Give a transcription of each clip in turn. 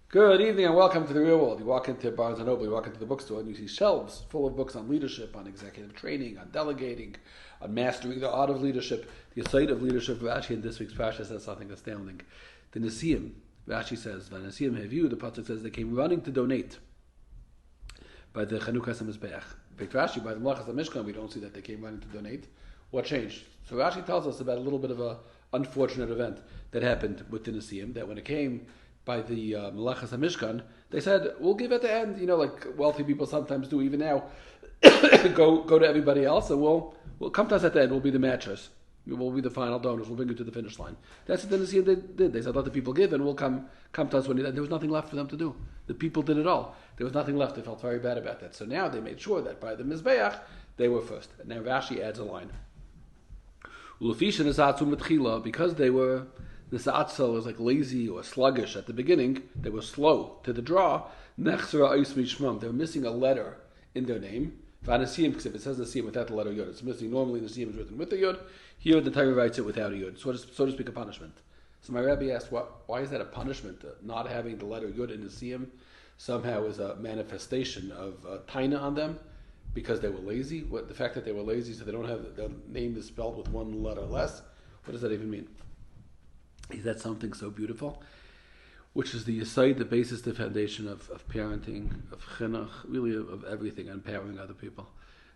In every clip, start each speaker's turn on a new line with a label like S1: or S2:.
S1: Good evening and welcome to the real world. You walk into Barnes & Noble, you walk into the bookstore and you see shelves full of books on leadership, on executive training, on delegating, on mastering the art of leadership, the site of leadership. Rashi in this week's Parsha says something astounding. The Nesiim, Rashi says, the Nesiim have you, the Pasuk says, they came running to donate by the Chanukas HaMizbeach. In fact, Rashi, by the Melachas HaMishkan, we don't see that they came running to donate. What changed? So Rashi tells us about a little bit of an unfortunate event that happened with the Nesiim, that when it came by the Melachas HaMishkan, they said, we'll give at the end, like wealthy people sometimes do even now, go to everybody else, and we'll come to us at the end, we'll be the matchers. We'll be the final donors, we'll bring you to the finish line. That's what the Nesiim did. They said, let the people give, and we'll come to us when there was nothing left for them to do. The people did it all. There was nothing left. They felt very bad about that. So now they made sure that by the Mizbeach, they were first. And now Rashi adds a line. Because they were, the Sa'atzel was like lazy or sluggish at the beginning, they were slow to the draw. They were missing a letter in their name. Because if it says Nesiim without the letter Yud, it's missing. Normally Nesiim is written with the Yud. Here the Torah writes it without a Yud. So to speak, a punishment. So my rabbi asked, why is that a punishment? Not having the letter Yud in Nesiim somehow is a manifestation of taina on them because they were lazy. The fact that they were lazy, so they don't have their name is spelled with one letter less. What does that even mean? Is that something so beautiful? Which is the yesod, the basis, the foundation of parenting, of chinuch, really of everything, empowering other people.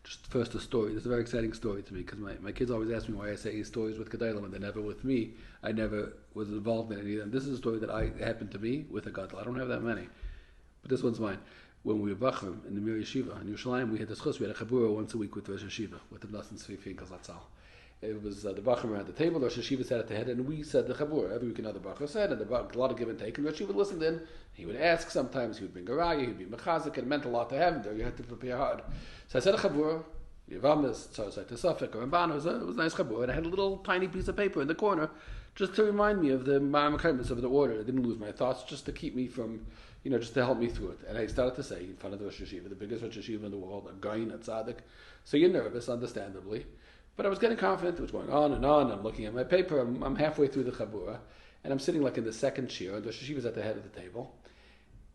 S1: Just first a story. This is a very exciting story to me because my kids always ask me why I say stories with Gedalim and they're never with me. I never was involved in any of them. This is a story that happened to me with a Gadol. I don't have that many, but this one's mine. When we were Bachrim in the Mir Yeshiva in Yerushalayim, we had this chus. We had a chabura once a week with Rosh Yeshiva, with the Nasan Tzvi Finkel Zatzal. It was the Bachrim around the table, Rosh Yeshiva sat at the head, and we said the chabura. Every week another Bachrim said, and a lot of give and take, and Rosh Yeshiva listened in. He would ask sometimes, he would bring a raya, he'd be mechazik, and it meant a lot to him. You had to prepare hard. So I said a chabura, Yavamis, Tzarzai Tesafik, or Ramban. It was a nice chabura, and I had a little tiny piece of paper in the corner just to remind me of the ma'amakaimus of the order. I didn't lose my thoughts, just to keep me from, just to help me through it. And I started to say in front of the Rosh Yeshiva, the biggest Rosh Yeshiva in the world, a gain, a tzaddik. So you're nervous, understandably. But I was getting confident. It was going on and on. I'm looking at my paper. I'm halfway through the chabura, and I'm sitting like in the second chair. And the Rosh Yeshiva's at the head of the table.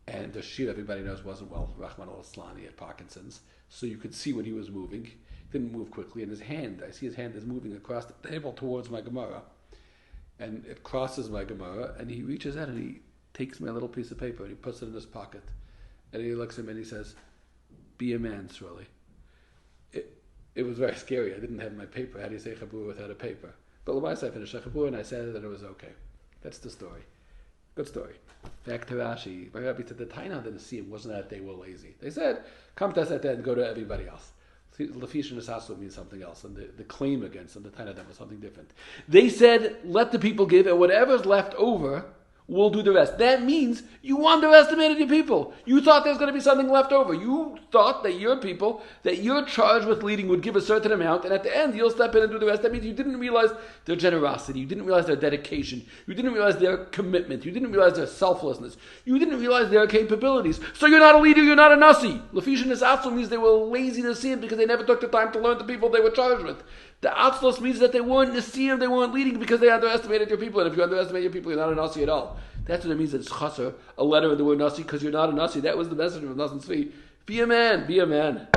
S1: And the Rosh Yeshiva, everybody knows, wasn't well. Rahman al-Islan, he had Parkinson's. So you could see when he was moving. He didn't move quickly. And I see his hand is moving across the table towards my Gemara. And it crosses my Gemara, and he reaches out and he takes my little piece of paper and he puts it in his pocket. And he looks at me and he says, be a man, Sruly. It was very scary. I didn't have my paper. How do you say chabur without a paper? But I finished the chabur and I said it and it was okay. That's the story. Good story. Back to Rashi. My rabbi said the taina of the Nesiim wasn't that they were lazy. They said, come to us at the end and go to everybody else. Lafish and Asasu means something else, and the claim against them, the taina of them was something different. They said, let the people give, and whatever's left over, we'll do the rest. That means you underestimated your people. You thought there's going to be something left over. You thought that your people, that you're charged with leading, would give a certain amount, and at the end you'll step in and do the rest. That means you didn't realize their generosity. You didn't realize their dedication. You didn't realize their commitment. You didn't realize their selflessness. You didn't realize their capabilities. So you're not a leader, you're not a nasi. Lafish and Atzlos means they were lazy to see it because they never took the time to learn the people they were charged with. The Atzlos means that they weren't Nesiim, they weren't leading because they underestimated your people. And if you underestimate your people, you're not a nasi at all. That's what it means that it's chaser, a letter in the word nasi, because you're not a nasi. That was the message of Nasan Tzvi. Be a man, be a man.